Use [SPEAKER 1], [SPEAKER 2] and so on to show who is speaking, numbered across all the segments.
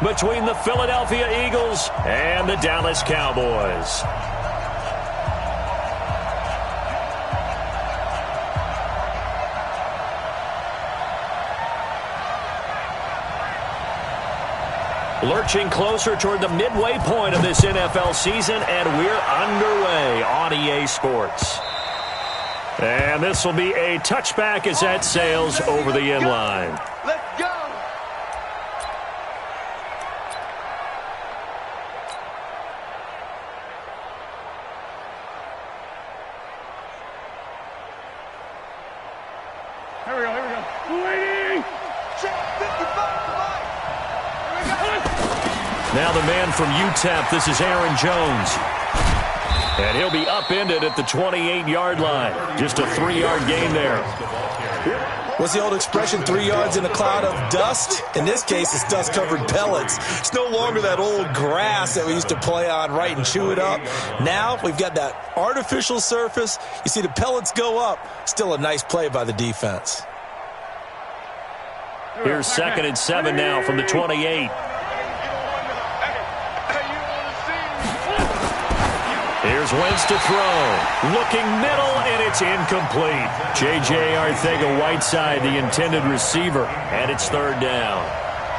[SPEAKER 1] between the Philadelphia Eagles and the Dallas Cowboys. Lurching closer toward the midway point of this NFL season, and we're underway on EA Sports. And this will be a touchback as that sails over the end line.
[SPEAKER 2] Let's go.
[SPEAKER 3] Here we go. Waiting.
[SPEAKER 2] Check 55.
[SPEAKER 1] Now the man from UTEP, this is Aaron Jones. And he'll be upended at the 28-yard line. Just a 3-yard gain there.
[SPEAKER 4] What's the old expression, 3 yards in a cloud of dust? In this case, it's dust-covered pellets. It's no longer that old grass that we used to play on, right, and chew it up. Now we've got that artificial surface. You see the pellets go up. Still a nice play by the defense.
[SPEAKER 1] Here's 2nd and 7 now from the 28. Here's Wentz to throw. Looking middle, and it's incomplete. J.J. Arcega-Whiteside, the intended receiver, and it's 3rd down.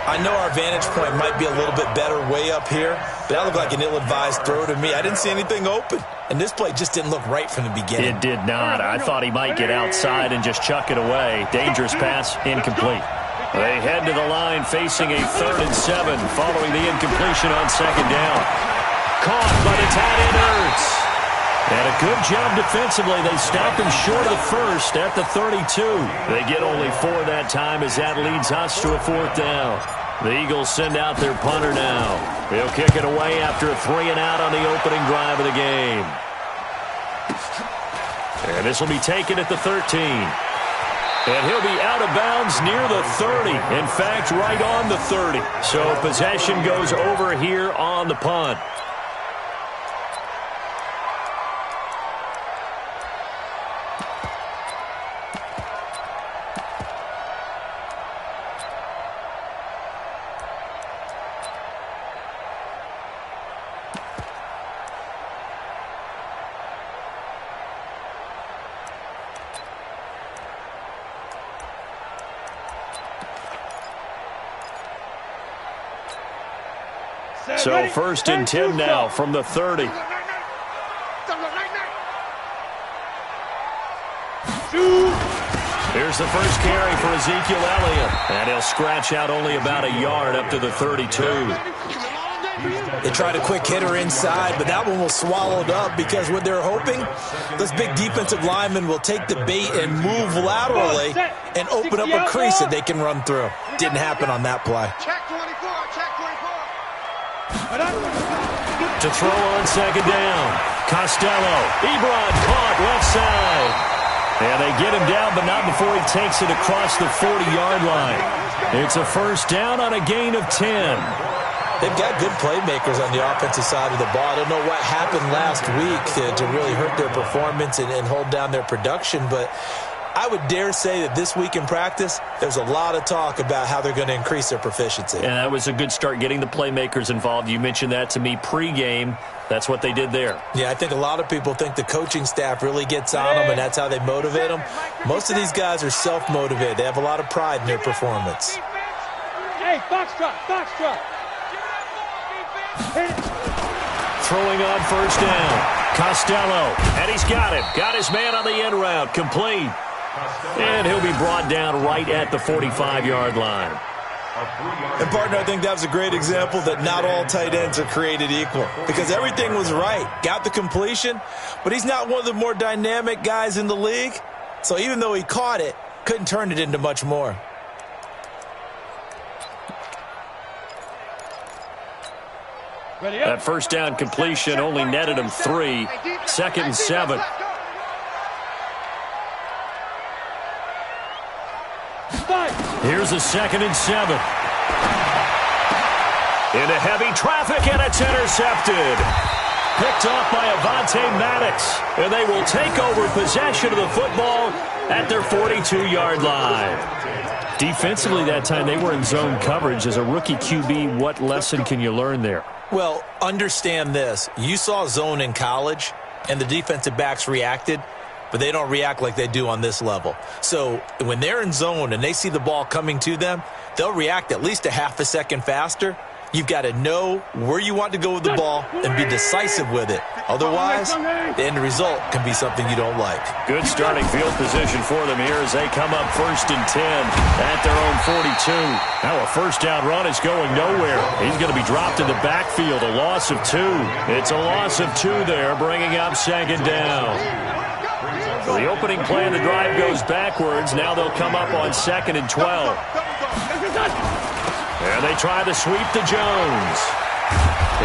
[SPEAKER 4] I know our vantage point might be a little bit better way up here, but that looked like an ill-advised throw to me. I didn't see anything open, and this play just didn't look right from the beginning.
[SPEAKER 1] It did not. I thought he might get outside and just chuck it away. Dangerous pass, incomplete. They head to the line facing a 3rd and 7 following the incompletion on 2nd down. Caught by the tight end Ertz. And a good job defensively. They stopped him short of the first at the 32. They get only 4 that time as that leads us to a 4th down. The Eagles send out their punter now. He'll kick it away after a 3-and-out on the opening drive of the game. And this will be taken at the 13. And he'll be out of bounds near the 30. In fact, right on the 30. So possession goes over here on the punt. So 1st and 10 now from the 30. Here's the first carry for Ezekiel Elliott. And he'll scratch out only about a yard up to the 32.
[SPEAKER 4] They tried a quick hitter inside, but that one was swallowed up because what they're hoping, those big defensive linemen will take the bait and move laterally and open up a crease that they can run through. Didn't happen on that play.
[SPEAKER 2] Check 24. Check 24.
[SPEAKER 1] To throw on 2nd down. Costello. Ebron caught left side. And they get him down, but not before he takes it across the 40-yard line. It's a 1st down on a gain of 10.
[SPEAKER 4] They've got good playmakers on the offensive side of the ball. I don't know what happened last week to really hurt their performance and hold down their production, but I would dare say that this week in practice, there's a lot of talk about how they're going to increase their proficiency.
[SPEAKER 1] And that was a good start, getting the playmakers involved. You mentioned that to me pregame. That's what they did there.
[SPEAKER 4] Yeah, I think a lot of people think the coaching staff really gets on them, and that's how they motivate them. Most of these guys are self-motivated. They have a lot of pride in their performance.
[SPEAKER 3] Hey, box drop, box drop.
[SPEAKER 1] Throwing on 1st down. Costello, and he's got him. Got his man on the end route, complete. And he'll be brought down right at the 45-yard line.
[SPEAKER 4] And, partner, I think that was a great example that not all tight ends are created equal because everything was right. Got the completion, but he's not one of the more dynamic guys in the league. So even though he caught it, couldn't turn it into much more.
[SPEAKER 1] That 1st down completion only netted him 3. 2nd and 7. Here's a 2nd and 7. Into heavy traffic, and it's intercepted. Picked off by Avonte Maddox. And they will take over possession of the football at their 42-yard line. Defensively that time, they were in zone coverage. As a rookie QB, what lesson can you learn there?
[SPEAKER 4] Well, understand this. You saw zone in college, and the defensive backs reacted, but they don't react like they do on this level. So when they're in zone and they see the ball coming to them, they'll react at least a half a second faster. You've got to know where you want to go with the ball and be decisive with it. Otherwise, the end result can be something you don't like.
[SPEAKER 1] Good starting field position for them here as they come up 1st and 10 at their own 42. Now a first down run is going nowhere. He's going to be dropped in the backfield, a loss of 2. It's a loss of 2 there, bringing up 2nd down. So the opening play of the drive goes backwards. Now they'll come up on 2nd and 12. And they try the sweep to Jones.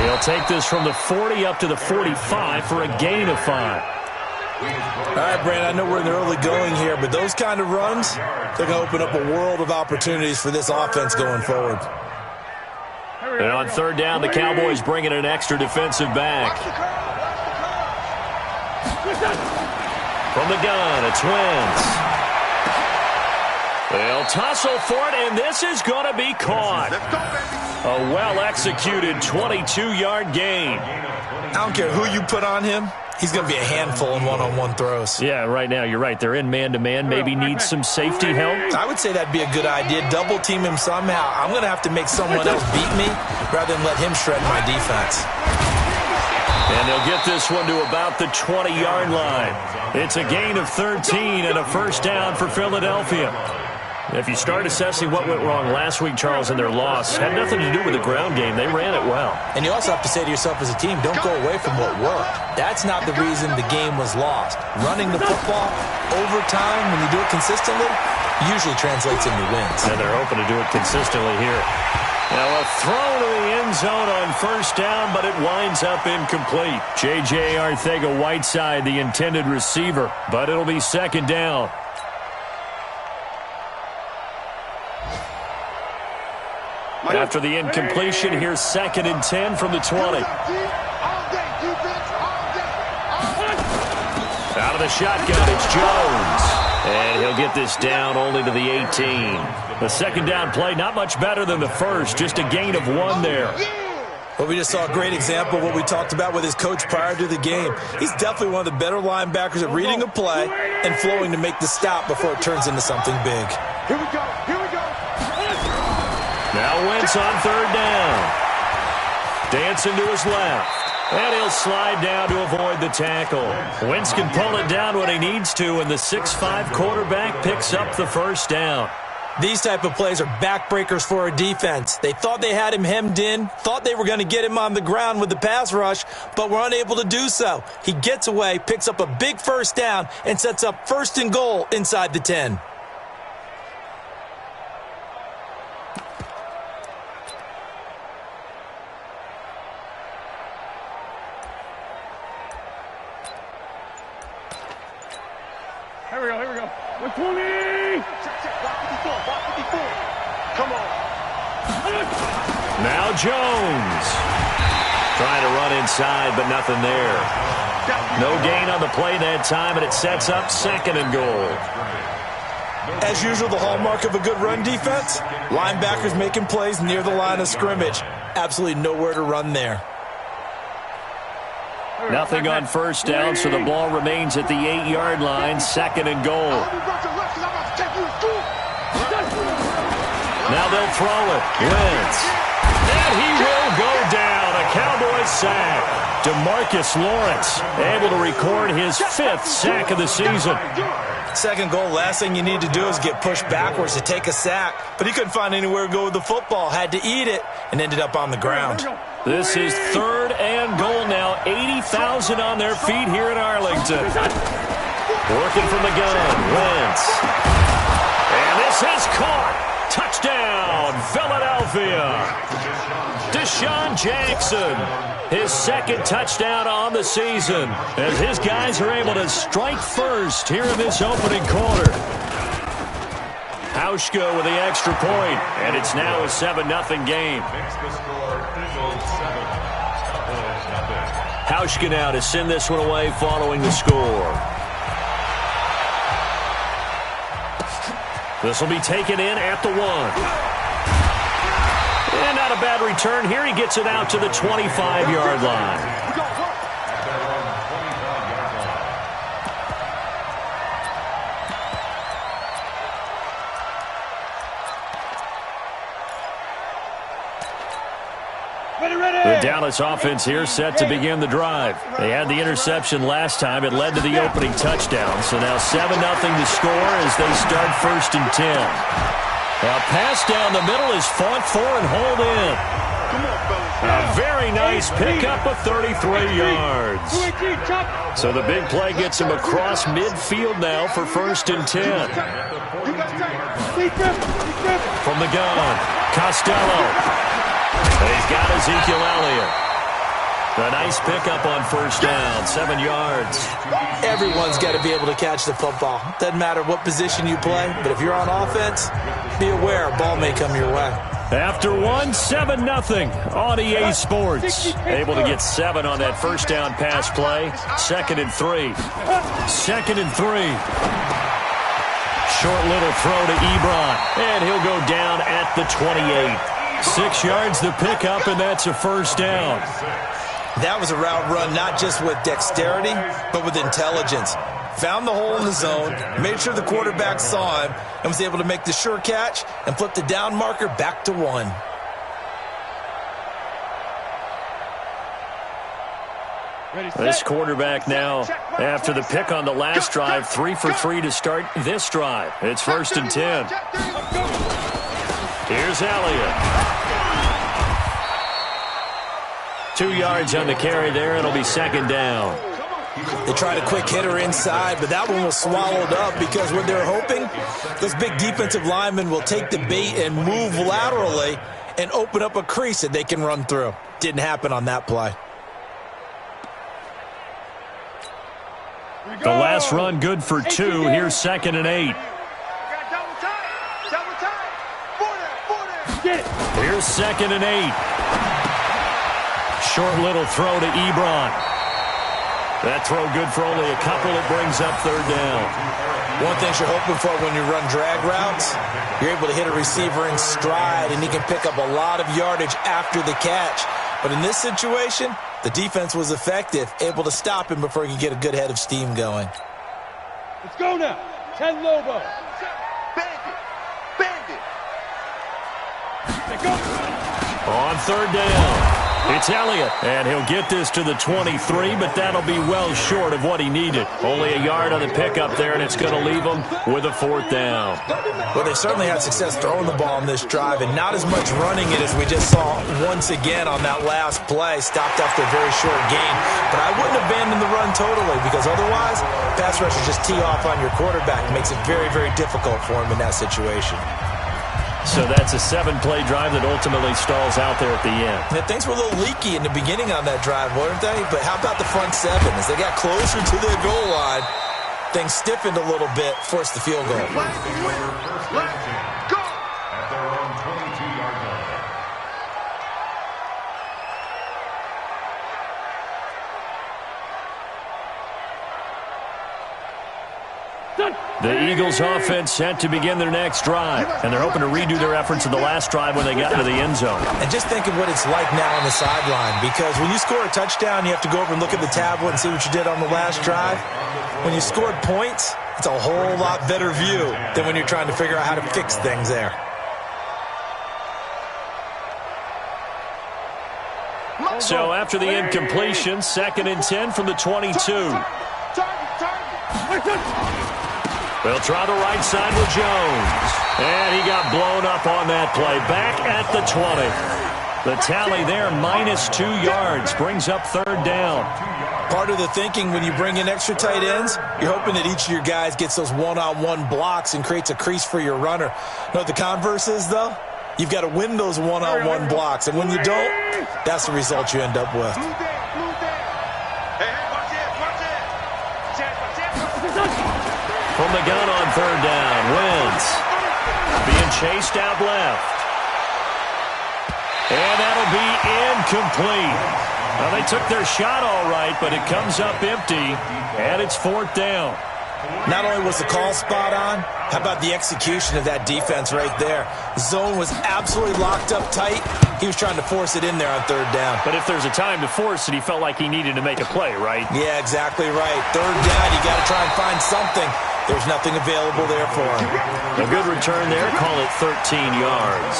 [SPEAKER 1] He'll take this from the 40 up to the 45 for a gain of 5.
[SPEAKER 4] All right, Brandon, I know we're in the early going here, but those kind of runs, they're going to open up a world of opportunities for this offense going forward.
[SPEAKER 1] And on 3rd down, the Cowboys bring in an extra defensive back. From the gun, it's Wentz. They'll tussle for it, and this is going to be caught. A well-executed 22-yard gain.
[SPEAKER 4] I don't care who you put on him. He's going to be a handful in one-on-one throws.
[SPEAKER 1] Yeah, right now, you're right. They're in man-to-man. Maybe needs some safety help.
[SPEAKER 4] I would say that'd be a good idea. Double-team him somehow. I'm going to have to make someone else beat me rather than let him shred my defense.
[SPEAKER 1] And they'll get this one to about the 20-yard line. It's a gain of 13 and a first down for Philadelphia. If you start assessing what went wrong last week, Charles, in their loss, had nothing to do with the ground game. They ran it well.
[SPEAKER 4] And you also have to say to yourself as a team, don't go away from what worked. That's not the reason the game was lost. Running the football over time, when you do it consistently, usually translates into wins.
[SPEAKER 1] And they're hoping to do it consistently here. Now a throw to the end zone on first down, but it winds up incomplete. J.J. Arcega-Whiteside, the intended receiver, but it'll be 2nd down. After the incompletion, here's 2nd and 10 from the 20. Out of the shotgun, it's Jones. And he'll get this down only to the 18. The 2nd down play, not much better than the first, just a gain of 1 there.
[SPEAKER 4] Well, we just saw a great example of what we talked about with his coach prior to the game. He's definitely one of the better linebackers at reading a play and flowing to make the stop before it turns into something big.
[SPEAKER 2] Here we go. Here we go.
[SPEAKER 1] Now Wentz on 3rd down. Dancing to his left. And he'll slide down to avoid the tackle. Wentz can pull it down when he needs to, and the 6'5" quarterback picks up the first down.
[SPEAKER 4] These type of plays are backbreakers for a defense. They thought they had him hemmed in, thought they were going to get him on the ground with the pass rush, but were unable to do so. He gets away, picks up a big first down, and sets up 1st and goal inside the 10.
[SPEAKER 3] Here we go. 120!
[SPEAKER 2] Block 54. Come on.
[SPEAKER 1] Now Jones. Trying to run inside, but nothing there. No gain on the play that time, and it sets up 2nd and goal.
[SPEAKER 4] As usual, the hallmark of a good run defense, linebackers making plays near the line of scrimmage. Absolutely nowhere to run there.
[SPEAKER 1] Nothing on first down, so the ball remains at the 8-yard line, 2nd and goal. Now they'll throw it. Wentz. And he will go down. A Cowboys sack. DeMarcus Lawrence able to record his 5th sack of the season.
[SPEAKER 4] 2nd goal, last thing you need to do is get pushed backwards to take a sack. But he couldn't find anywhere to go with the football. Had to eat it and ended up on the ground.
[SPEAKER 1] This is 3rd and goal now. 80,000 on their feet here in Arlington. Working from the gun. Wentz. And this is caught. Touchdown, Philadelphia. Deshaun Jackson, his 2nd touchdown on the season, as his guys are able to strike first here in this opening quarter. Hauschka with the extra point, and it's now a 7-0 game. Hauschka now to send this one away following the score. This will be taken in at the 1. And not a bad return here. He gets it out to the 25-yard line. The Dallas offense here set to begin the drive. They had the interception last time. It led to the opening touchdown. So now 7-0 to score as they start 1st and 10. A pass down the middle is fought for and hauled in. A very nice pickup of 33 yards. So the big play gets him across midfield now for 1st and 10. From the gun, Costello. He's got Ezekiel Elliott. A nice pickup on 1st down, 7 yards.
[SPEAKER 4] Everyone's got to be able to catch the football. Doesn't matter what position you play, but if you're on offense, be aware a ball may come your way.
[SPEAKER 1] After 1, 7-0 on EA Sports. Able to get 7 on that 1st down pass play. 2nd and 3. 2nd and 3. Short little throw to Ebron, and he'll go down at the 28. 6 yards the pickup, and that's a 1st down.
[SPEAKER 4] That was a route run not just with dexterity, but with intelligence. Found the hole in the zone, made sure the quarterback saw him, and was able to make the sure catch and flip the down marker back to 1.
[SPEAKER 1] This quarterback now, after the pick on the last drive, 3 for 3 to start this drive. It's 1st and 10. Here's Elliott. 2 yards on the carry there. It'll be 2nd down.
[SPEAKER 4] They tried a quick hitter inside, but that one was swallowed up because what they're hoping, those big defensive linemen will take the bait and move laterally and open up a crease that they can run through. Didn't happen on that play.
[SPEAKER 1] The last run good for 2. Here's 2nd and 8. Here's 2nd and 8. Short little throw to Ebron. That throw good for only a couple. It brings up 3rd down.
[SPEAKER 4] One thing you're hoping for when you run drag routes, you're able to hit a receiver in stride, and he can pick up a lot of yardage after the catch. But in this situation, the defense was effective, able to stop him before he could get a good head of steam going.
[SPEAKER 3] Let's go now. 10 Lobo.
[SPEAKER 1] On 3rd down, it's Elliott, and he'll get this to the 23, but that'll be well short of what he needed. Only a yard on the pickup there, and it's going to leave him with a 4th down.
[SPEAKER 4] Well, they certainly had success throwing the ball on this drive, and not as much running it as we just saw once again on that last play. Stopped after a very short gain, but I wouldn't abandon the run totally, because otherwise, pass rushers just tee off on your quarterback. It makes it very, very difficult for him in that situation.
[SPEAKER 1] So that's a 7-play drive that ultimately stalls out there at the end.
[SPEAKER 4] Yeah, things were a little leaky in the beginning on that drive, weren't they? But how about the front 7? As they got closer to their goal line, things stiffened a little bit, forced the field goal.
[SPEAKER 1] The Eagles offense set to begin their next drive, and they're hoping to redo their efforts in the last drive when they got into the end zone.
[SPEAKER 4] And just think of what it's like now on the sideline, because when you score a touchdown, you have to go over and look at the tablet and see what you did on the last drive. When you scored points, it's a whole lot better view than when you're trying to figure out how to fix things there.
[SPEAKER 1] So after the incompletion, 2nd and 10 from the 22. They'll try the right side with Jones. And he got blown up on that play. Back at the 20. The tally there, -2 yards. Brings up 3rd down.
[SPEAKER 4] Part of the thinking when you bring in extra tight ends, you're hoping that each of your guys gets those one-on-one blocks and creates a crease for your runner. You know what the converse is, though? You've got to win those one-on-one blocks. And when you don't, that's the result you end up with.
[SPEAKER 1] From the gun on 3rd down, Wentz being chased out left. And that'll be incomplete. Well, they took their shot all right, but it comes up empty, and it's 4th down.
[SPEAKER 4] Not only was the call spot on, how about the execution of that defense right there? The zone was absolutely locked up tight. He was trying to force it in there on third down.
[SPEAKER 1] But if there's a time to force it, he felt like he needed to make a play, right?
[SPEAKER 4] Yeah, exactly right. Third down, you got to try and find something. There's nothing available there for him.
[SPEAKER 1] A good return there. Call it 13 yards.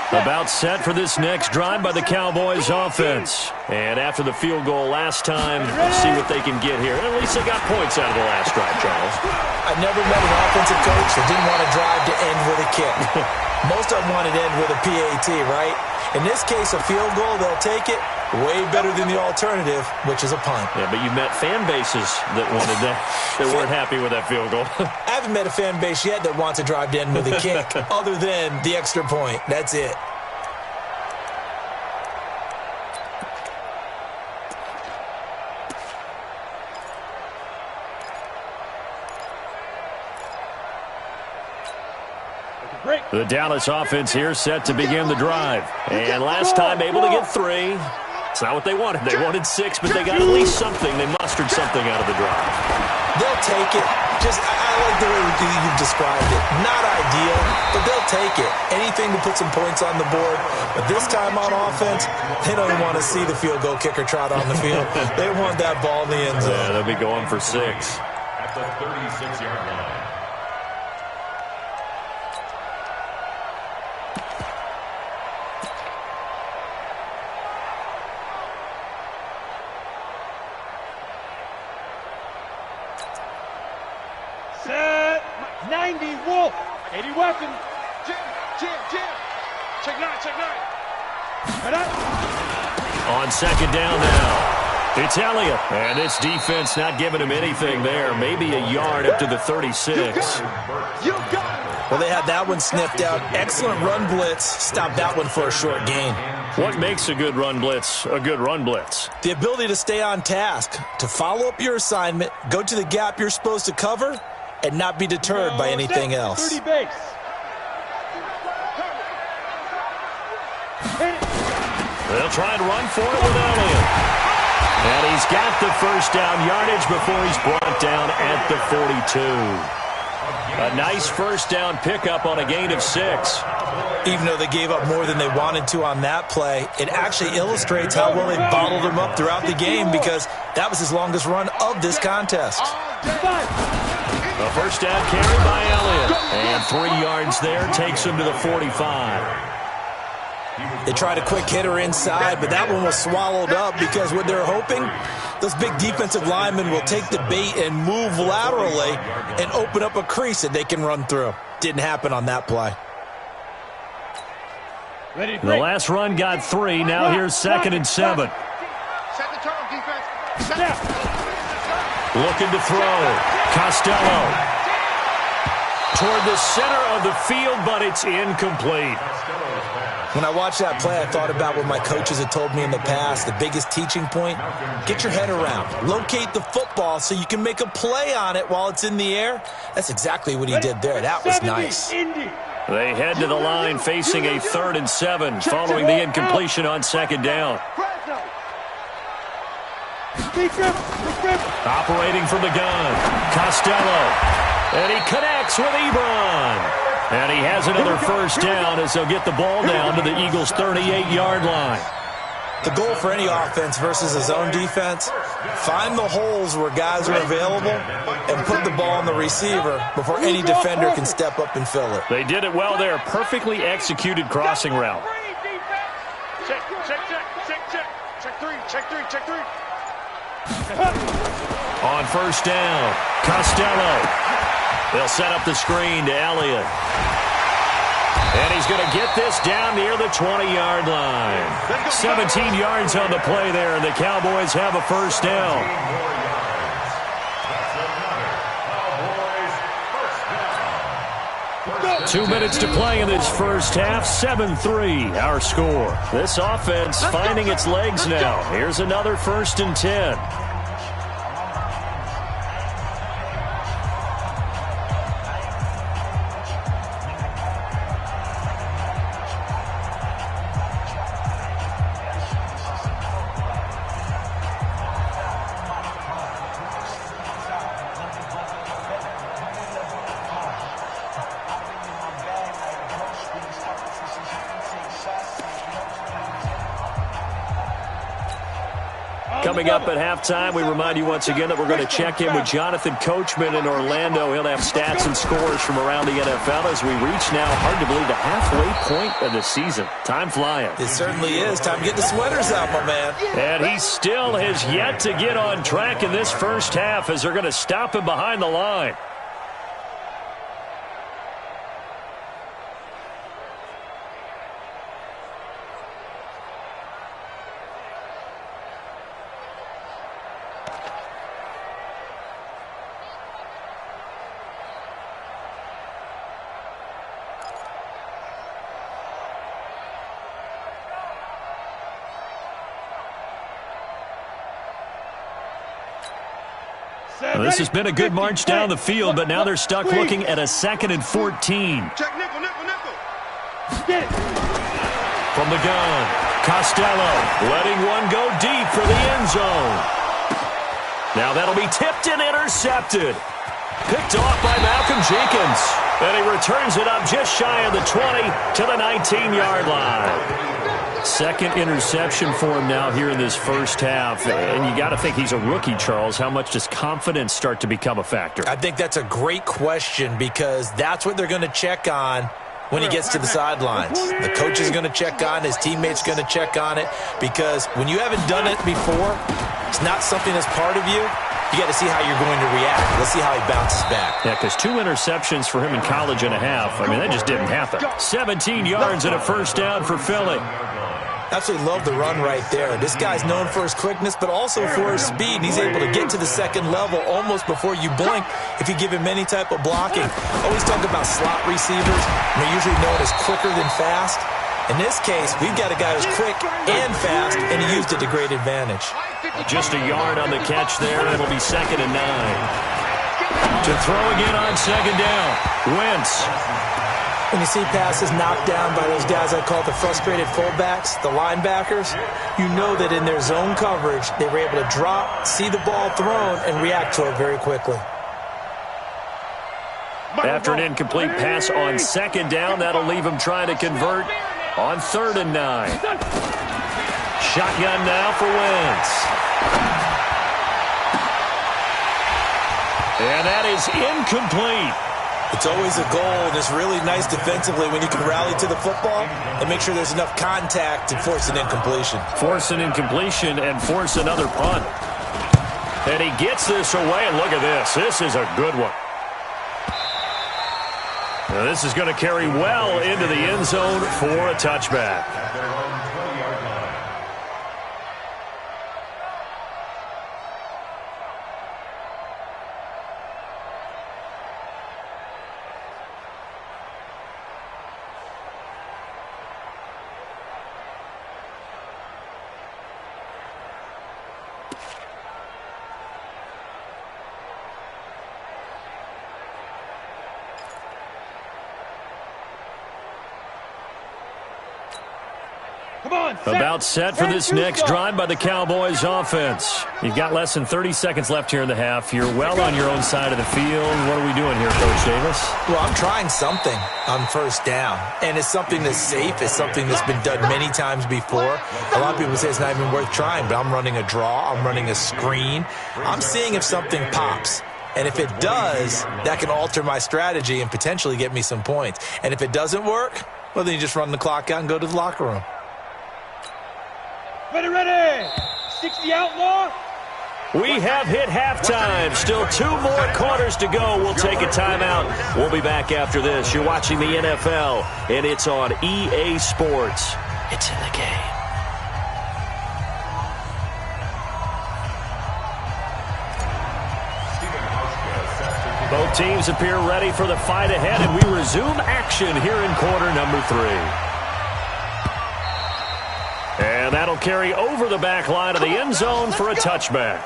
[SPEAKER 1] About set for this next drive by the Cowboys offense. And after the field goal last time, see what they can get here. At least they got points out of the last drive, Charles.
[SPEAKER 4] I've never met an offensive coach that didn't want to drive to end with a kick. Most of them wanted to end with a PAT, right? In this case, a field goal, they'll take it. Way better than the alternative, which is a punt.
[SPEAKER 1] Yeah, but you met fan bases that wanted that, that weren't happy with that field goal.
[SPEAKER 4] I haven't met a fan base yet that wants to drive to end with a kick, other than the extra point. That's it.
[SPEAKER 1] The Dallas offense here set to begin the drive. And last time able to get 3. It's not what they wanted. They wanted 6, but they got at least something. They mustered something out of the drive.
[SPEAKER 4] They'll take it. I like the way you've described it. Not ideal, but they'll take it. Anything to put some points on the board. But this time on offense, they don't even want to see the field goal kicker trot on the field. They want that ball in the end zone.
[SPEAKER 1] Yeah, they'll be going for 6.
[SPEAKER 5] At the 36-yard line.
[SPEAKER 3] Set. 90 Wolf. 80 weapon.
[SPEAKER 2] Jam. Check 9.
[SPEAKER 3] Head up.
[SPEAKER 1] On second down now. It's Elliott. And this defense not giving him anything there. Maybe a yard up to the 36.
[SPEAKER 2] You got it.
[SPEAKER 4] Well, they had that one sniffed out. Excellent run blitz. Stopped that one for a short gain.
[SPEAKER 1] What makes a good run blitz a good run blitz?
[SPEAKER 4] The ability to stay on task, to follow up your assignment, go to the gap you're supposed to cover, and not be deterred by anything else.
[SPEAKER 3] 30 base. Hit it.
[SPEAKER 1] They'll try and run for it with Elliott. And he's got the first down yardage before he's brought down at the 42. A nice first down pickup on a gain of 6.
[SPEAKER 4] Even though they gave up more than they wanted to on that play, it actually illustrates how well they bottled him up throughout the game, because that was his longest run of this contest.
[SPEAKER 1] A first down carry by Elliott. And 3 yards there takes him to the 45.
[SPEAKER 4] They tried a quick hitter inside, but that one was swallowed up, because what they're hoping, those big defensive linemen will take the bait and move laterally and open up a crease that they can run through. Didn't happen on that play.
[SPEAKER 1] The last run got 3. Now here's 2nd and 7.
[SPEAKER 2] Set the turn, defense.
[SPEAKER 1] Looking to throw. Costello. Toward the center of the field, but it's incomplete.
[SPEAKER 4] When I watched that play, I thought about what my coaches had told me in the past. The biggest teaching point, get your head around. Locate the football so you can make a play on it while it's in the air. That's exactly what he did there. That was nice.
[SPEAKER 1] They head to the line facing a 3rd and 7 following the incompletion on 2nd down. Operating from the gun, Costello. And he connects with Ebron. And he has another first down as they'll get the ball down to the Eagles' 38-yard line.
[SPEAKER 4] The goal for any offense versus a zone defense, find the holes where guys are available and put the ball on the receiver before any defender can step up and fill it.
[SPEAKER 1] They did it well there. Perfectly executed crossing route.
[SPEAKER 2] Check 3.
[SPEAKER 1] On first down, Costello. They'll set up the screen to Elliott. And he's going to get this down near the 20-yard line. 17 yards on the play there, and the Cowboys have a first down. Two minutes to play in this first half. 7-3, our score. This offense finding its legs now. Here's another 1st and 10. Coming up at halftime, we remind you once again that we're going to check in with Jonathan Coachman in Orlando. He'll have stats and scores from around the NFL as we reach now, hard to believe, the halfway point of the season. Time flying.
[SPEAKER 4] It certainly is. Time to get the sweaters out, my man.
[SPEAKER 1] And he still has yet to get on track in this first half as they're going to stop him behind the line. Well, this has been a good march down the field, but now they're stuck looking at a 2nd and 14.
[SPEAKER 2] Check nickel, nickel, nickel.
[SPEAKER 3] Get it.
[SPEAKER 1] From the gun, Costello letting one go deep for the end zone. Now that'll be tipped and intercepted. Picked off by Malcolm Jenkins. And he returns it up just shy of the 20 to the 19-yard line. Second interception for him now here in this first half. And you got to think he's a rookie, Charles. How much does confidence start to become a factor?
[SPEAKER 4] I think that's a great question because that's what they're going to check on when he gets to the sidelines. The coach is going to check on, his teammates going to check on it, because when you haven't done it before, it's not something that's part of you. You got to see how you're going to react. Let's see how he bounces back.
[SPEAKER 1] Yeah, because 2 interceptions for him in college and a half. I mean, that just didn't happen. 17 yards and a first down for Philly.
[SPEAKER 4] Absolutely love the run right there. This guy's known for his quickness, but also for his speed. And he's able to get to the second level almost before you blink if you give him any type of blocking. Always talk about slot receivers. They're usually known as quicker than fast. In this case, we've got a guy who's quick and fast, and he used it to great advantage.
[SPEAKER 1] Just a yard on the catch there. It'll be 2nd and 9. To throw again on 2nd down. Wentz.
[SPEAKER 4] When you see passes knocked down by those guys I call the frustrated fullbacks, the linebackers, you know that in their zone coverage, they were able to drop, see the ball thrown, and react to it very quickly.
[SPEAKER 1] After an incomplete pass on 2nd down, that'll leave him trying to convert on 3rd and 9. Shotgun now for Wentz. And that is incomplete.
[SPEAKER 4] It's always a goal, and it's really nice defensively when you can rally to the football and make sure there's enough contact to force an incompletion.
[SPEAKER 1] Force an incompletion and force another punt. And he gets this away, and look at this. This is a good one. Now this is going to carry well into the end zone for a touchback. About set for this next drive by the Cowboys offense. You've got less than 30 seconds left here in the half. You're well on your own side of the field. What are we doing here, Coach Davis?
[SPEAKER 4] Well, I'm trying something on 1st down, and it's something that's safe. It's something that's been done many times before. A lot of people say it's not even worth trying, but I'm running a draw. I'm running a screen. I'm seeing if something pops. And if it does, that can alter my strategy and potentially get me some points. And if it doesn't work, well, then you just run the clock out and go to the locker room.
[SPEAKER 3] Ready. 60 outlaw.
[SPEAKER 1] We have hit halftime. Still 2 more quarters to go. We'll take a timeout. We'll be back after this. You're watching the NFL, and it's on EA Sports. It's in the game. Both teams appear ready for the fight ahead, and we resume action here in quarter number 3. And that'll carry over the back line of the end zone for a touchback.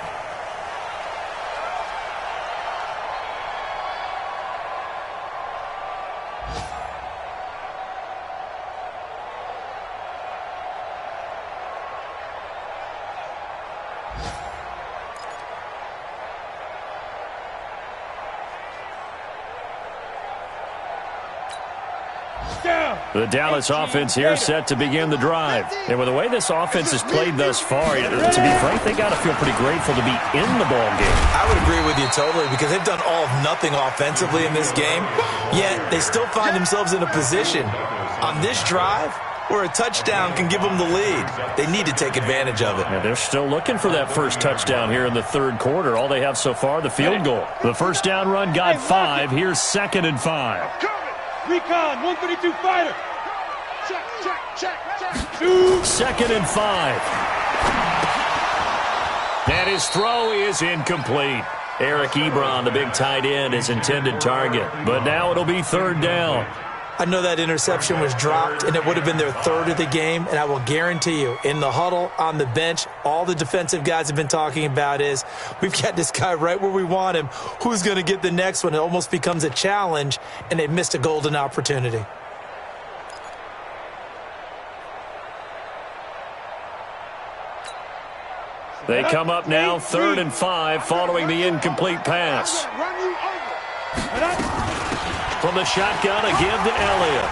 [SPEAKER 3] Down.
[SPEAKER 1] The Dallas offense here set to begin the drive. And with the way this offense has played thus far, to be frank, they got to feel pretty grateful to be in the ball game.
[SPEAKER 4] I would agree with you totally because they've done all of nothing offensively in this game, yet they still find themselves in a position on this drive where a touchdown can give them the lead. They need to take advantage of it.
[SPEAKER 1] Yeah, they're still looking for that first touchdown here in the third quarter. All they have so far, the field goal. The first down run got 5. Here's 2nd and 5.
[SPEAKER 3] Recon, 132 fighter.
[SPEAKER 2] Check.
[SPEAKER 1] 2nd and 5. And his throw is incomplete. Eric Ebron, the big tight end, is intended target. But now it'll be 3rd down.
[SPEAKER 4] I know that interception was dropped, and it would have been their 3rd of the game, and I will guarantee you, in the huddle, on the bench, all the defensive guys have been talking about is, we've got this guy right where we want him. Who's going to get the next one? It almost becomes a challenge, and they missed a golden opportunity.
[SPEAKER 1] They come up now, 3rd and 5, following the incomplete pass.
[SPEAKER 2] Run you over.
[SPEAKER 1] From the shotgun, a give to Elliott.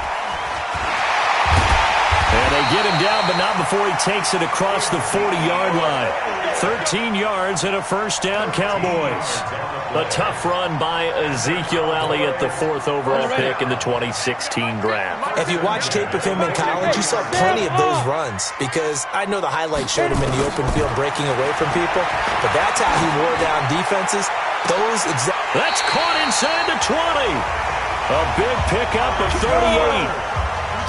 [SPEAKER 1] And they get him down, but not before he takes it across the 40-yard line. 13 yards and a first down, Cowboys. A tough run by Ezekiel Elliott, the 4th overall pick in the 2016 draft.
[SPEAKER 4] If you watch tape of him in college, you saw plenty of those runs because I know the highlights showed him in the open field breaking away from people, but that's how he wore down defenses.
[SPEAKER 1] That's caught inside the 20. A big pickup of 38.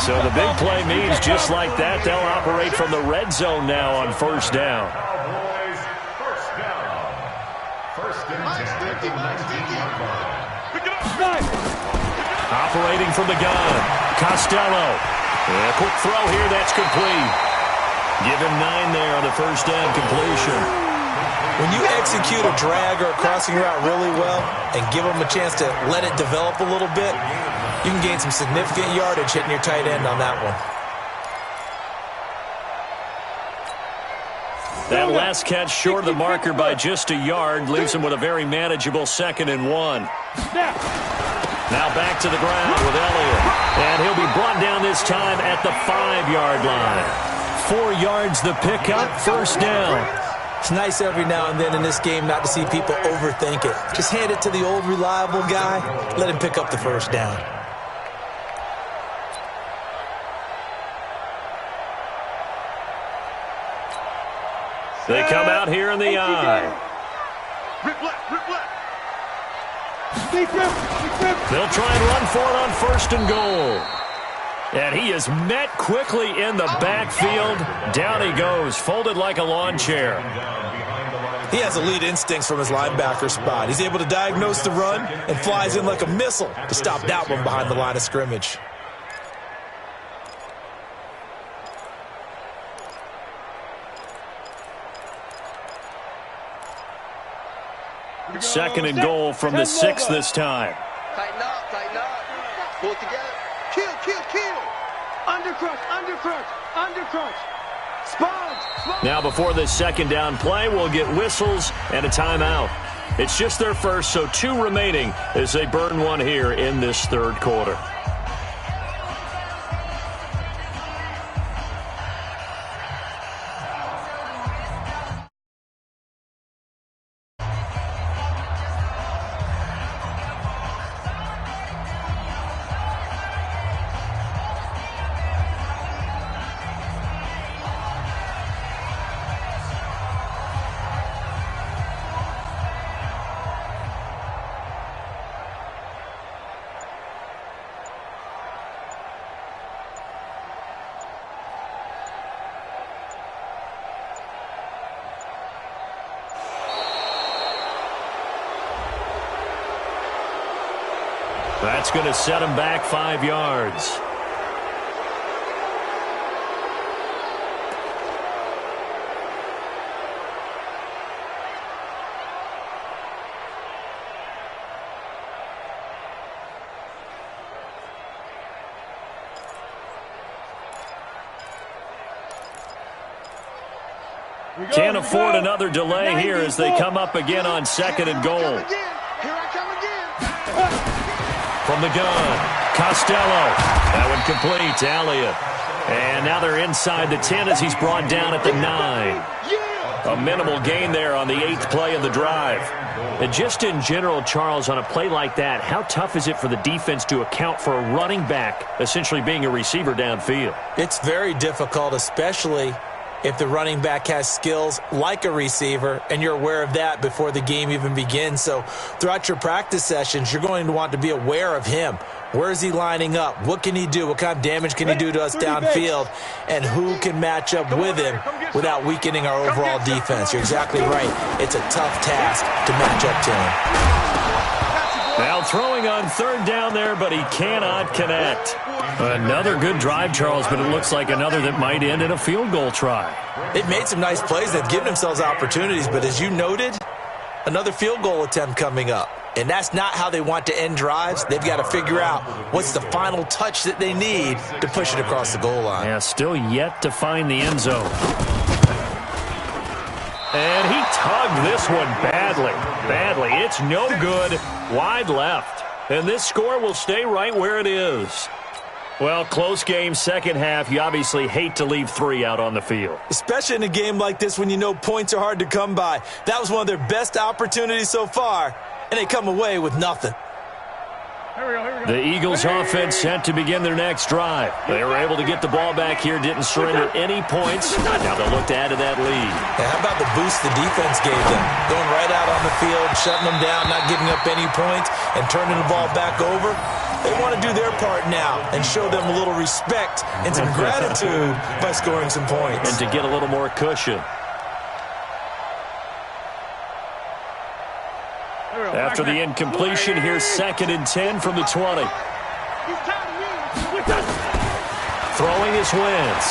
[SPEAKER 1] So the big play means just like that, they'll operate from the red zone now on first down.
[SPEAKER 5] First and 10 at the 19-yard line.
[SPEAKER 1] Operating from the gun, Costello. And a quick throw here, that's complete. Give him 9 there on the first down completion.
[SPEAKER 4] When you execute a drag or a crossing route really well and give them a chance to let it develop a little bit, you can gain some significant yardage hitting your tight end on that one.
[SPEAKER 1] That last catch short of the marker by just a yard leaves him with a very manageable 2nd and 1. Now back to the ground with Elliott. And he'll be brought down this time at the 5-yard line. 4 yards the pickup, first down.
[SPEAKER 4] It's nice every now and then in this game not to see people overthink it. Just hand it to the old reliable guy. Let him pick up the first down.
[SPEAKER 1] They come out here in the eye.
[SPEAKER 2] Rip left.
[SPEAKER 1] They'll try and run for it on 1st and goal. And he is met quickly in the backfield. Down he goes, folded like a lawn chair.
[SPEAKER 4] He has elite instincts from his linebacker spot. He's able to diagnose the run and flies in like a missile to stop that one behind the line of scrimmage.
[SPEAKER 1] Second and goal from the 6 this time.
[SPEAKER 2] Tighten up. Pull it together. Kill. Undercrunch. Sponge.
[SPEAKER 1] Now before this second down play, we'll get whistles and a timeout. It's just their first, so 2 remaining as they burn one here in this third quarter. That's going to set him back 5 yards. Can't afford another delay here as they come up again on 2nd and goal.
[SPEAKER 2] Here I come again.
[SPEAKER 1] From the gun, Costello. That one complete. Elliott. And now they're inside the 10 as he's brought down at the 9. A minimal gain there on the 8th play of the drive. And just in general, Charles, on a play like that, how tough is it for the defense to account for a running back essentially being a receiver downfield?
[SPEAKER 4] It's very difficult, especially if the running back has skills like a receiver, and you're aware of that before the game even begins. So throughout your practice sessions, you're going to want to be aware of him. Where is he lining up? What can he do? What kind of damage can he do to us downfield? And who can match up with him without weakening our overall defense? You're exactly right. It's a tough task to match up to him.
[SPEAKER 1] Now throwing on 3rd down there, but he cannot connect. Another good drive, Charles, but it looks like another that might end in a field goal try.
[SPEAKER 4] They've made some nice plays. They've given themselves opportunities, but as you noted, another field goal attempt coming up. And that's not how they want to end drives. They've got to figure out what's the final touch that they need to push it across the goal line.
[SPEAKER 1] Yeah, still yet to find the end zone. And he tugged this one badly. It's no good. Wide left. And this score will stay right where it is. Well, close game, second half. You obviously hate to leave 3 out on the field.
[SPEAKER 4] Especially in a game like this when you know points are hard to come by. That was one of their best opportunities so far, and they come away with nothing.
[SPEAKER 1] The Eagles offense set to begin their next drive. They were able to get the ball back here, didn't surrender any points. Now they'll look to add to that lead.
[SPEAKER 4] Yeah, how about the boost the defense gave them? Going right out on the field, shutting them down, not giving up any points, and turning the ball back over. They want to do their part now and show them a little respect and some gratitude by scoring some points.
[SPEAKER 1] And to get a little more cushion. After the incompletion, here's 2nd and 10 from the 20. Throwing his Wentz.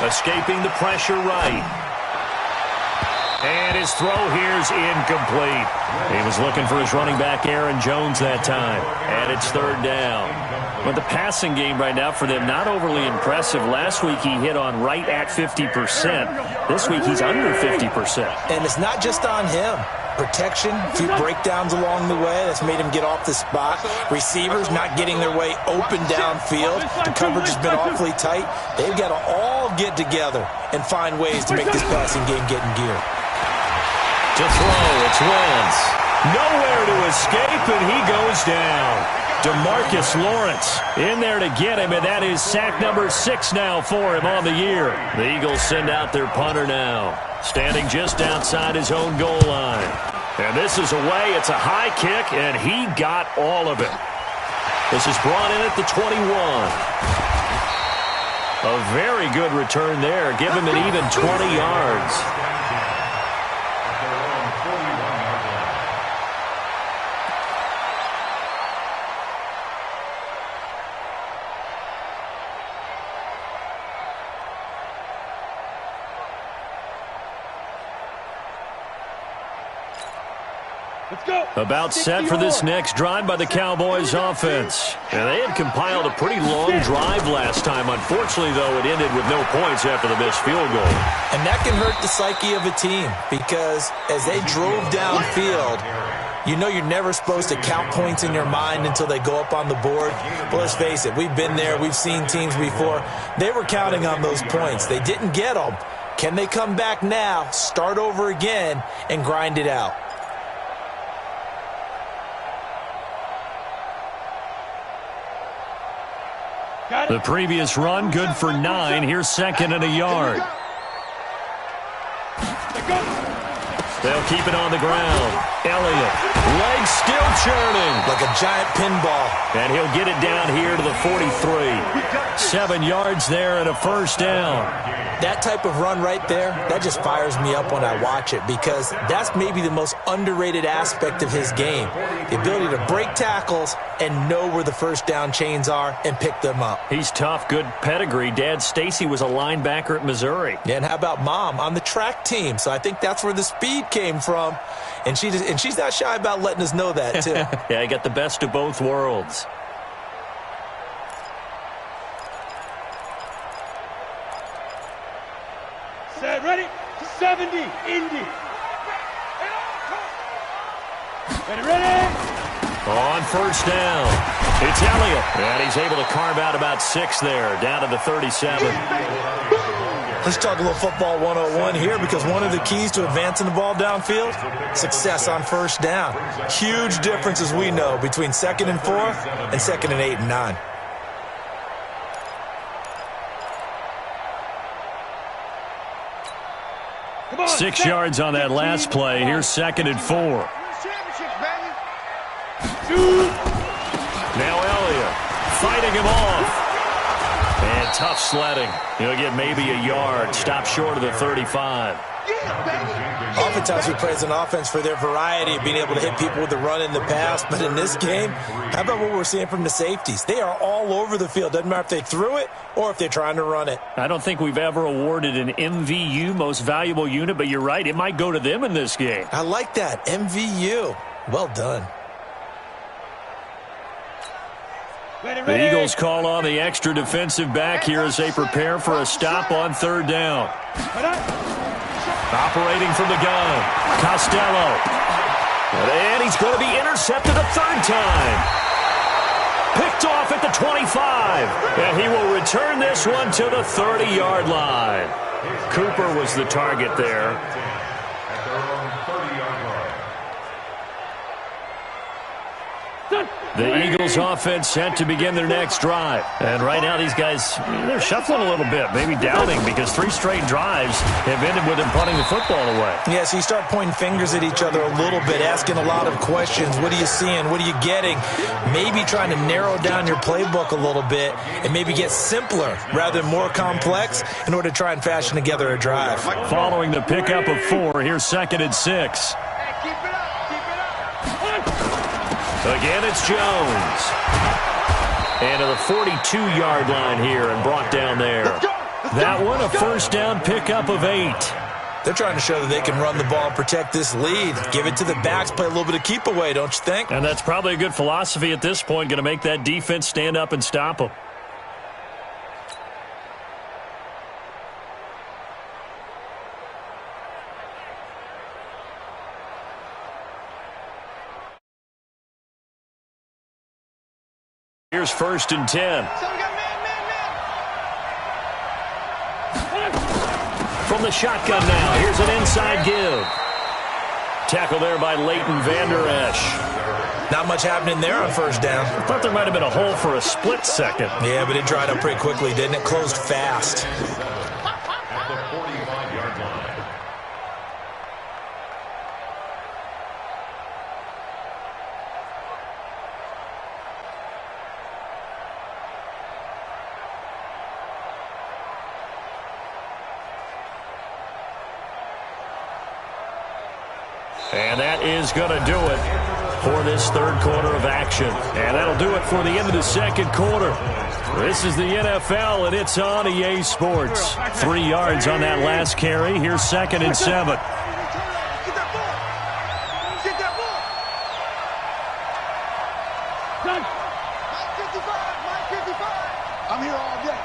[SPEAKER 1] Escaping the pressure right. And his throw here's incomplete. He was looking for his running back, Aaron Jones, that time. And it's 3rd down. But the passing game right now for them, not overly impressive. Last week he hit on right at 50%. This week he's under 50%.
[SPEAKER 4] And it's not just on him. Protection, a few breakdowns along the way. That's made him get off the spot. Receivers not getting their way open downfield. The coverage has been awfully tight. They've got to all get together and find ways to make this passing game get in gear.
[SPEAKER 1] To throw, it's Wentz. Nowhere to escape, and he goes down. DeMarcus Lawrence in there to get him, and that is sack number 6 now for him on the year. The Eagles send out their punter now, standing just outside his own goal line. And this is away. It's a high kick, and he got all of it. This is brought in at the 21. A very good return there. Give him an even 20 yards. About set for this next drive by the Cowboys offense. And they had compiled a pretty long drive last time. Unfortunately, though, it ended with no points after the missed field goal.
[SPEAKER 4] And that can hurt the psyche of a team because as they drove downfield, you know you're never supposed to count points in your mind until they go up on the board. But let's face it, we've been there. We've seen teams before. They were counting on those points. They didn't get them. Can they come back now, start over again, and grind it out?
[SPEAKER 1] The previous run, good for 9. Here's 2nd and a yard. They'll keep it on the ground. Elliott, legs still churning.
[SPEAKER 4] Like a giant pinball.
[SPEAKER 1] And he'll get it down here to the 43. 7 yards there and a 1st down.
[SPEAKER 4] That type of run right there, that just fires me up when I watch it because that's maybe the most underrated aspect of his game. The ability to break tackles and know where the 1st down chains are and pick them up.
[SPEAKER 1] He's tough, good pedigree. Dad Stacy was a linebacker at Missouri.
[SPEAKER 4] Yeah, and how about Mom on the track team? So I think that's where the speed came from. And she's not shy about letting us know that, too.
[SPEAKER 1] Yeah, I got the best of both worlds.
[SPEAKER 3] Set, ready? 70, Indy. Ready, ready?
[SPEAKER 1] On first down, it's Elliott. And he's able to carve out about 6 there, down to the 37.
[SPEAKER 4] Let's talk a little football 101 here, because one of the keys to advancing the ball downfield, success on first down. Huge difference, as we know, between 2nd and 4 and 2nd and 8 and 9.
[SPEAKER 3] On,
[SPEAKER 1] 6 yards on that last play. Here's 2nd and 4. Now Elliott fighting him off. And tough sledding. He'll get maybe a yard. Stop short of the 35.
[SPEAKER 4] Oftentimes we praise an offense for their variety of being able to hit people with the run in the pass. But in this game, how about what we're seeing from the safeties? They are all over the field. Doesn't matter if they threw it or if they're trying to run it.
[SPEAKER 1] I don't think we've ever awarded an MVU, most valuable unit, but you're right. It might go to them in this game.
[SPEAKER 4] I like that. MVU. Well done.
[SPEAKER 1] The Eagles call on the extra defensive back here as they prepare for a stop on 3rd down. Operating from the gun, Costello. And he's going to be intercepted a 3rd time. Picked off at the 25. And he will return this one to the 30-yard line. Cooper was the target there.
[SPEAKER 5] At their own 30-yard line.
[SPEAKER 1] The Eagles offense set to begin their next drive. And right now these guys, they're shuffling a little bit, maybe doubting, because 3 straight drives have ended with them punting the football away.
[SPEAKER 4] Yeah, so you start pointing fingers at each other a little bit, asking a lot of questions. What are you seeing? What are you getting? Maybe trying to narrow down your playbook a little bit and maybe get simpler rather than more complex in order to try and fashion together a drive.
[SPEAKER 1] Following the pickup of 4, here's 2nd and 6. Again, it's Jones. And to the 42-yard line here and brought down there. That one, a first down pickup of 8.
[SPEAKER 4] They're trying to show that they can run the ball and protect this lead. Give it to the backs, play a little bit of keep away, don't you think?
[SPEAKER 1] And that's probably a good philosophy at this point, going to make that defense stand up and stop them. Here's 1st and 10. From the shotgun now, here's an inside give. Tackle there by Leighton Vander Esch.
[SPEAKER 4] Not much happening there on first down.
[SPEAKER 1] I thought there might have been a hole for a split second.
[SPEAKER 4] Yeah, but it dried up pretty quickly, didn't it? Closed fast.
[SPEAKER 5] At the 45-yard line.
[SPEAKER 1] And that is going to do it for this 3rd quarter of action. And that'll do it for the end of the 2nd quarter. This is the NFL, and it's on EA Sports. 3 yards on that last carry. Here's 2nd and 7.
[SPEAKER 2] I'm here all day.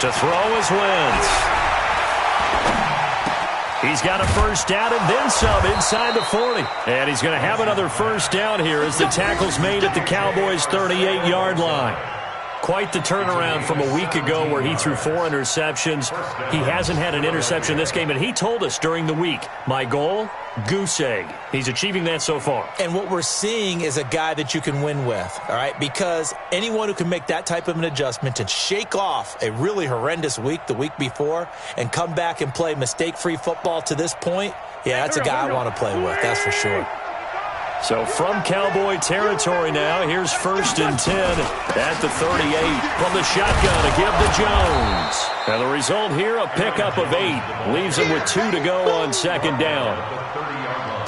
[SPEAKER 1] To throw is Wentz. He's got a first down and then some inside the 40. And he's going to have another first down here as the tackle's made at the Cowboys' 38-yard line. Quite the turnaround from a week ago where he threw 4 interceptions. He hasn't had an interception this game, and he told us during the week, my goal, goose egg. He's achieving that so far.
[SPEAKER 4] And what we're seeing is a guy that you can win with, all right? Because anyone who can make that type of an adjustment and shake off a really horrendous week the week before and come back and play mistake-free football to this point, yeah, that's a guy I want to play with, that's for sure.
[SPEAKER 1] So from Cowboy territory now, here's 1st and 10 at the 38. From the shotgun, a give to Jones. And the result here, a pickup of 8. Leaves him with 2 to go on 2nd down.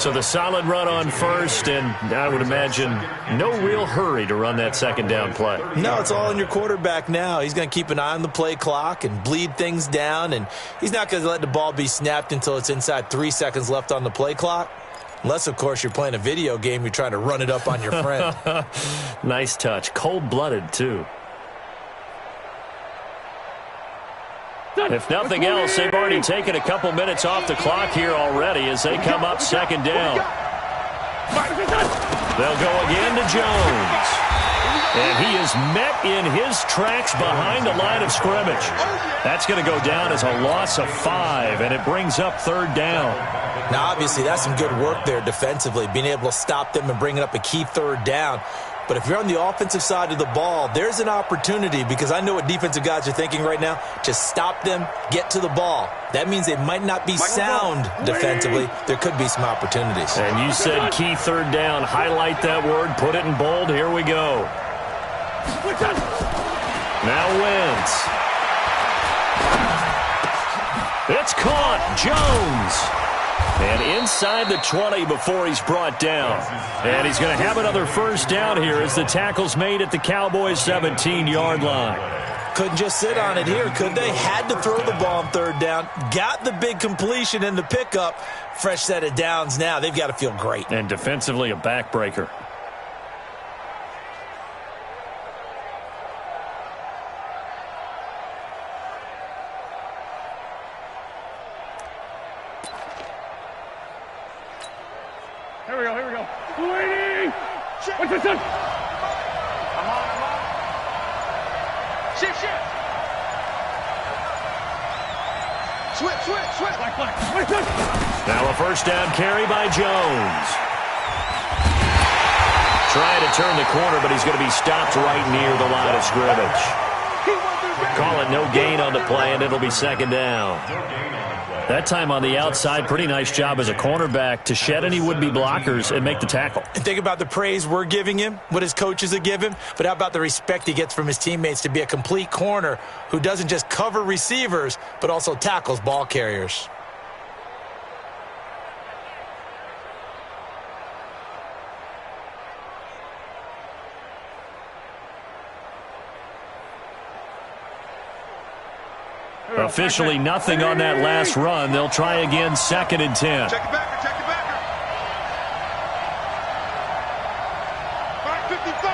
[SPEAKER 1] So the solid run on 1st, and I would imagine no real hurry to run that 2nd down play.
[SPEAKER 4] No, it's all in your quarterback now. He's going to keep an eye on the play clock and bleed things down, and he's not going to let the ball be snapped until it's inside 3 seconds left on the play clock. Unless, of course, you're playing a video game, you're trying to run it up on your friend.
[SPEAKER 1] Nice touch. Cold-blooded, too. If nothing else, they've already taken a couple minutes off the clock here already as they come up second down. They'll go again to Jones. And he is met in his tracks behind the line of scrimmage. That's going to go down as a loss of 5, and it brings up third down.
[SPEAKER 4] Now, obviously, that's some good work there defensively, being able to stop them and bringing up a key third down. But if you're on the offensive side of the ball, there's an opportunity, because I know what defensive guys are thinking right now. Just stop them, get to the ball. That means they might not be sound defensively. There could be some opportunities.
[SPEAKER 1] And you said key third down. Highlight that word. Put it in bold. Here we go. Now Wentz. It's caught. Jones. And inside the 20 before he's brought down. And he's going to have another first down here as the tackle's made at the Cowboys' 17-yard line.
[SPEAKER 4] Couldn't just sit on it here, could they? Had to throw the ball on third down. Got the big completion in the pickup. Fresh set of downs now. They've got to feel great.
[SPEAKER 1] And defensively, a backbreaker.
[SPEAKER 3] Here we go. Waiting! What's this done? I'm on. Shift. Switch. Black. What's this?
[SPEAKER 1] Now a first down carry by Jones. Trying to turn the corner, but he's going to be stopped right near the line of scrimmage. Call it no gain on the play, and it'll be second down. That time on the outside, pretty nice job as a cornerback to shed any would-be blockers and make the tackle.
[SPEAKER 4] And think about the praise we're giving him, what his coaches have given him, but how about the respect he gets from his teammates to be a complete corner who doesn't just cover receivers, but also tackles ball carriers.
[SPEAKER 1] Officially nothing on that last run. They'll try again, second and 10.
[SPEAKER 2] Check the backer. Mark 55.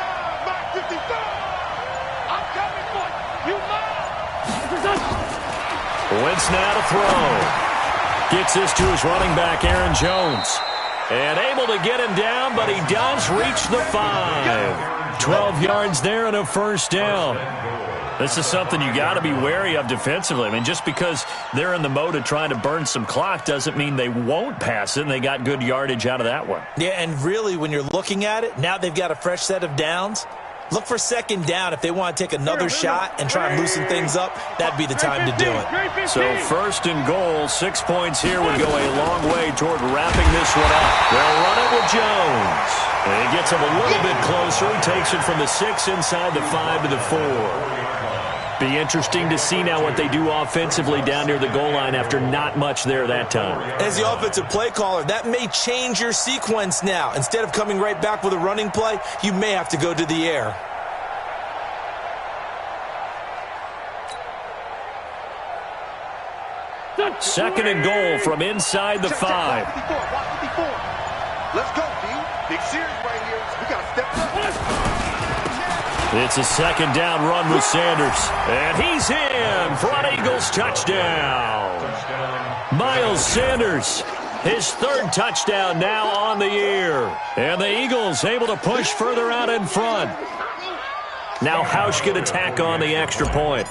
[SPEAKER 2] I'm coming for you.
[SPEAKER 1] Wentz now to throw. Gets this to his running back, Aaron Jones. And able to get him down, but he does reach the 5. 12 yards there and a first down. This is something you got to be wary of defensively. I mean, just because they're in the mode of trying to burn some clock doesn't mean they won't pass it, and they got good yardage out of that one.
[SPEAKER 4] Yeah, and really, when you're looking at it, now they've got a fresh set of downs. Look for second down if they want to take another shot and try and loosen things up. That'd be the time to do it.
[SPEAKER 1] So first and goal, 6 points here would go a long way toward wrapping this one up. They'll run it with Jones. And he gets him a little bit closer. He takes it from the 6 inside the 5 to the 4. Be interesting to see now what they do offensively down near the goal line after not much there that time.
[SPEAKER 4] As the offensive play caller, that may change your sequence now. Instead of coming right back with a running play, you may have to go to the air.
[SPEAKER 1] Second and goal from inside the 5.
[SPEAKER 2] Let's go, D. Big series right here. We got to step up.
[SPEAKER 1] It's a second down run with Sanders. And he's in for an Eagles touchdown. Miles Sanders, his third touchdown now on the year. And the Eagles able to push further out in front. Now Hausch can attack on the extra point.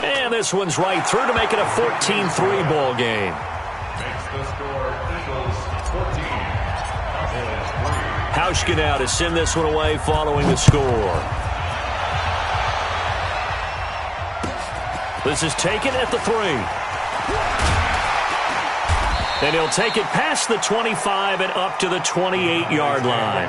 [SPEAKER 1] And this one's right through to make it a 14-3 ball game.
[SPEAKER 5] Makes the score Eagles 14.
[SPEAKER 1] Hauschka now to send this one away following the score. This is taken at the 3. And he'll take it past the 25 and up to the 28-yard line.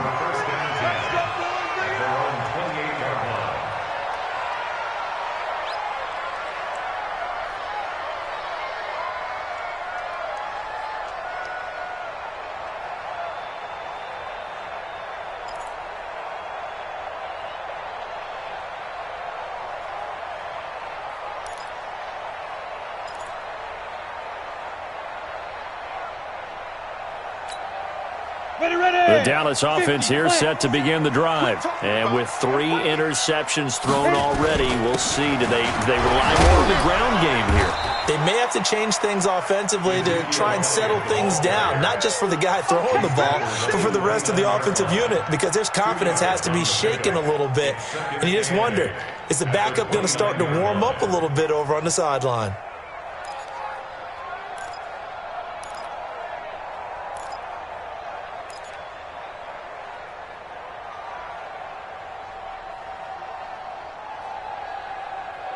[SPEAKER 1] The Dallas offense here set to begin the drive. And with 3 interceptions thrown already, we'll see. Do they rely more on the ground game here?
[SPEAKER 4] They may have to change things offensively to try and settle things down, not just for the guy throwing the ball, but for the rest of the offensive unit, because their confidence has to be shaken a little bit. And you just wonder, is the backup going to start to warm up a little bit over on the sideline?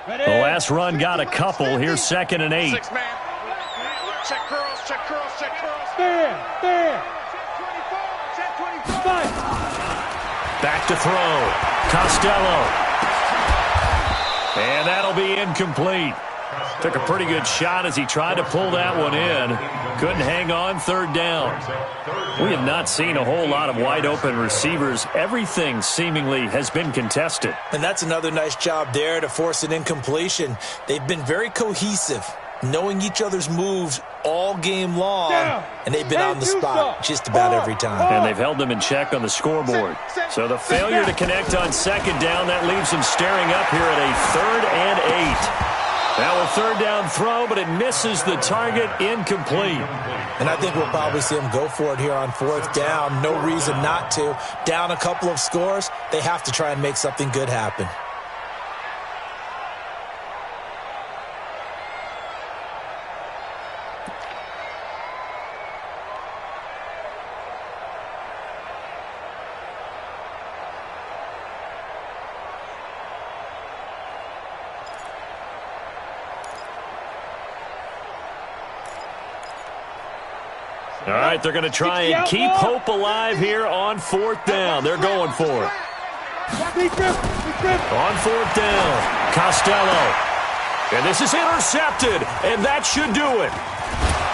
[SPEAKER 1] The last run got a couple. Here's 2nd and 8.
[SPEAKER 3] 6 man. Check curls, check curls, check curls. Stand. Check 24.
[SPEAKER 1] Back to throw. Costello. And that'll be incomplete. Took a pretty good shot as he tried to pull that one in. Couldn't hang on. 3rd down. We have not seen a whole lot of wide-open receivers. Everything seemingly has been contested.
[SPEAKER 4] And that's another nice job there to force an incompletion. They've been very cohesive, knowing each other's moves all game long, and they've been on the spot just about every time.
[SPEAKER 1] And they've held them in check on the scoreboard. So the failure to connect on 2nd down, that leaves them staring up here at a 3rd and 8. Now a 3rd down throw, but it misses the target, incomplete.
[SPEAKER 4] And I think we'll probably see them go for it here on 4th down. No reason not to. Down a couple of scores, they have to try and make something good happen.
[SPEAKER 1] All right, they're going to try and keep hope alive here on 4th down. They're going for it. On 4th down, Costello. And this is intercepted, and that should do it.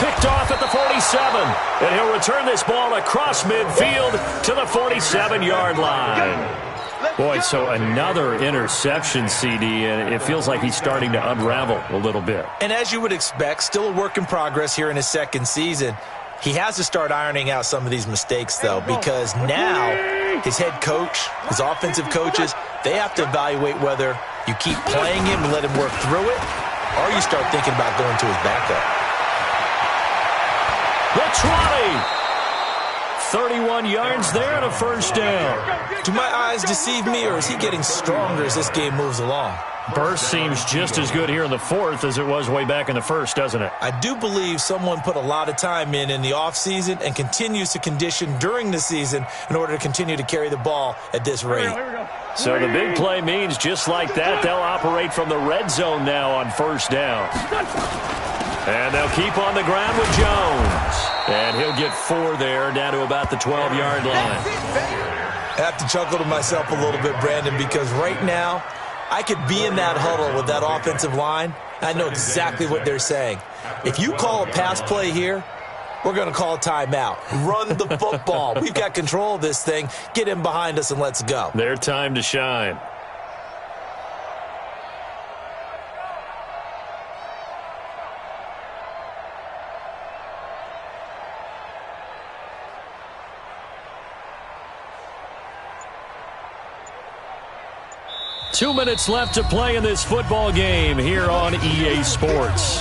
[SPEAKER 1] Picked off at the 47, and he'll return this ball across midfield to the 47-yard line. Boy, so another interception, CD, and it feels like he's starting to unravel a little bit.
[SPEAKER 4] And as you would expect, still a work in progress here in his 2nd season. He has to start ironing out some of these mistakes, though, because now his head coach, his offensive coaches, they have to evaluate whether you keep playing him and let him work through it, or you start thinking about going to his backup.
[SPEAKER 1] The 20. 31 yards there and a 1st down.
[SPEAKER 4] Do my eyes deceive me, or is he getting stronger as this game moves along?
[SPEAKER 1] Burst seems just as good here in the 4th as it was way back in the 1st, doesn't it?
[SPEAKER 4] I do believe someone put a lot of time in the offseason and continues to condition during the season in order to continue to carry the ball at this rate.
[SPEAKER 1] So the big play means just like that, they'll operate from the red zone now on 1st down. And they'll keep on the ground with Jones. And he'll get 4 there, down to about the 12-yard line.
[SPEAKER 4] I have to chuckle to myself a little bit, Brandon, because right now, I could be in that huddle with that offensive line. I know exactly what they're saying. If you call a pass play here, we're going to call a timeout. Run the football. We've got control of this thing. Get in behind us and let's go.
[SPEAKER 1] Their time to shine. Two minutes left to play in this football game here on EA Sports.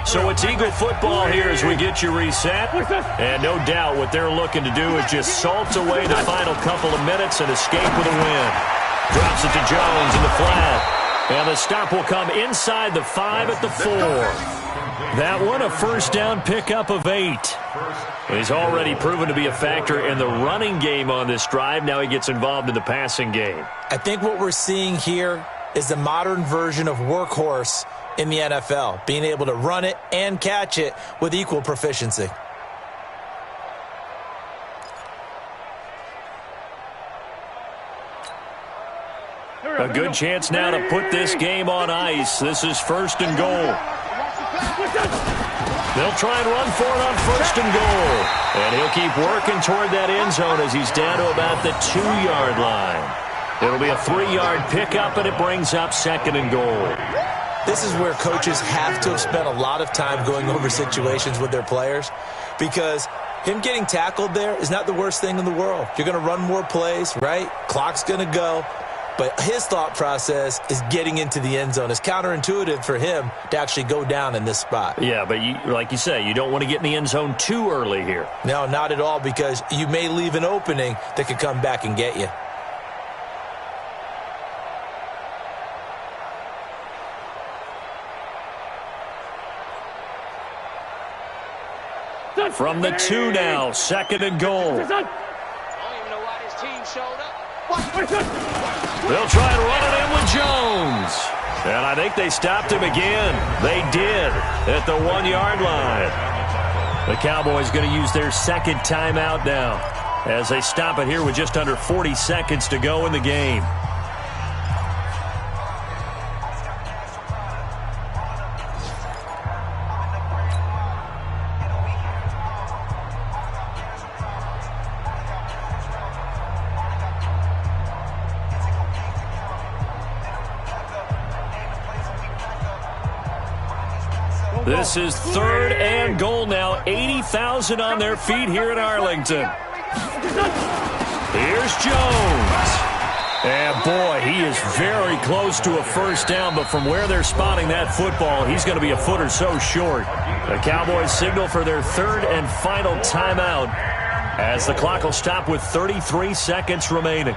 [SPEAKER 1] So it's Eagle football here as we get you reset. And no doubt what they're looking to do is just salt away the final couple of minutes and escape with a win. Drops it to Jones in the flat. And the stop will come inside the 5 at the 4. That one a 1st down pickup of 8. He's already proven to be a factor in the running game on this drive. Now he gets involved in the passing game.
[SPEAKER 4] I think what we're seeing here is the modern version of workhorse in the NFL, being able to run it and catch it with equal proficiency.
[SPEAKER 1] A good chance now to put this game on ice. This is 1st and goal. They'll try and run for it on 1st and goal. And he'll keep working toward that end zone as he's down to about the 2-yard line. It'll be a 3-yard pickup, and it brings up 2nd and goal.
[SPEAKER 4] This is where coaches have to have spent a lot of time going over situations with their players, because him getting tackled there is not the worst thing in the world. You're going to run more plays, right? Clock's going to go. But his thought process is getting into the end zone. It's counterintuitive for him to actually go down in this spot.
[SPEAKER 1] Yeah, but like you say, you don't want to get in the end zone too early here.
[SPEAKER 4] No, not at all, because you may leave an opening that could come back and get you.
[SPEAKER 1] From the 2 now, 2nd and goal.
[SPEAKER 3] I don't even know why this team showed up.
[SPEAKER 1] They'll try and run it in with Jones. And I think they stopped him again. They did at the 1-yard line. The Cowboys going to use their 2nd timeout now as they stop it here with just under 40 seconds to go in the game. This is 3rd and goal now. 80,000 on their feet here in Arlington. Here's Jones. And boy, he is very close to a 1st down, but from where they're spotting that football, he's going to be a foot or so short. The Cowboys signal for their 3rd and final timeout as the clock will stop with 33 seconds remaining.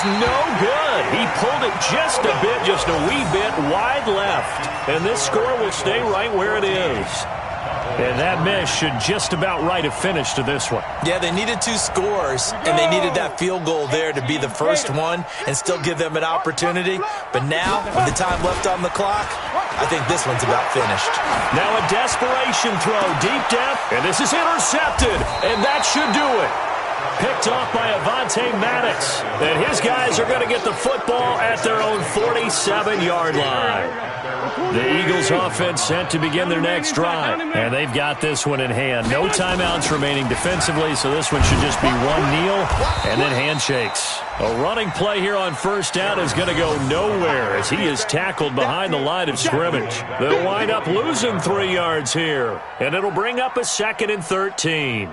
[SPEAKER 1] No good. He pulled it just a bit, just a wee bit wide left. And this score will stay right where it is. And that miss should just about right a finish to this one.
[SPEAKER 4] Yeah, they needed 2 scores, and they needed that field goal there to be the first one and still give them an opportunity. But now, with the time left on the clock, I think this one's about finished.
[SPEAKER 1] Now a desperation throw deep down, and this is intercepted, and that should do it. Picked off by Avonte Maddox. And his guys are going to get the football at their own 47-yard line. The Eagles offense set to begin their next drive. And they've got this one in hand. No timeouts remaining defensively, so this one should just be 1 kneel and then handshakes. A running play here on 1st down is going to go nowhere as he is tackled behind the line of scrimmage. They'll wind up losing 3 yards here. And it'll bring up a 2nd and 13.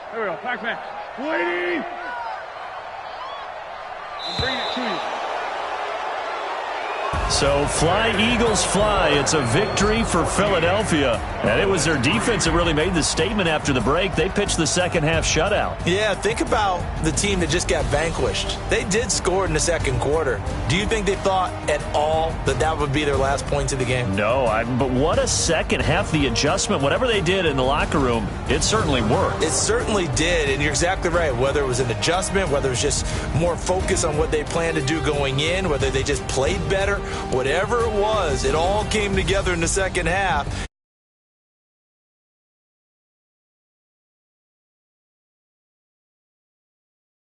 [SPEAKER 3] Here we go, Pac-Man. Waiting. I'm bringing it to you.
[SPEAKER 1] So fly, Eagles, fly. It's a victory for Philadelphia. And it was their defense that really made the statement after the break. They pitched the second-half shutout.
[SPEAKER 4] Yeah, think about the team that just got vanquished. They did score in the 2nd quarter. Do you think they thought at all that that would be their last points of the game?
[SPEAKER 1] No, but what a second half. The adjustment, whatever they did in the locker room, it certainly worked.
[SPEAKER 4] It certainly did, and you're exactly right. Whether it was an adjustment, whether it was just more focus on what they planned to do going in, whether they just played better, whatever it was, it all came together in the second half,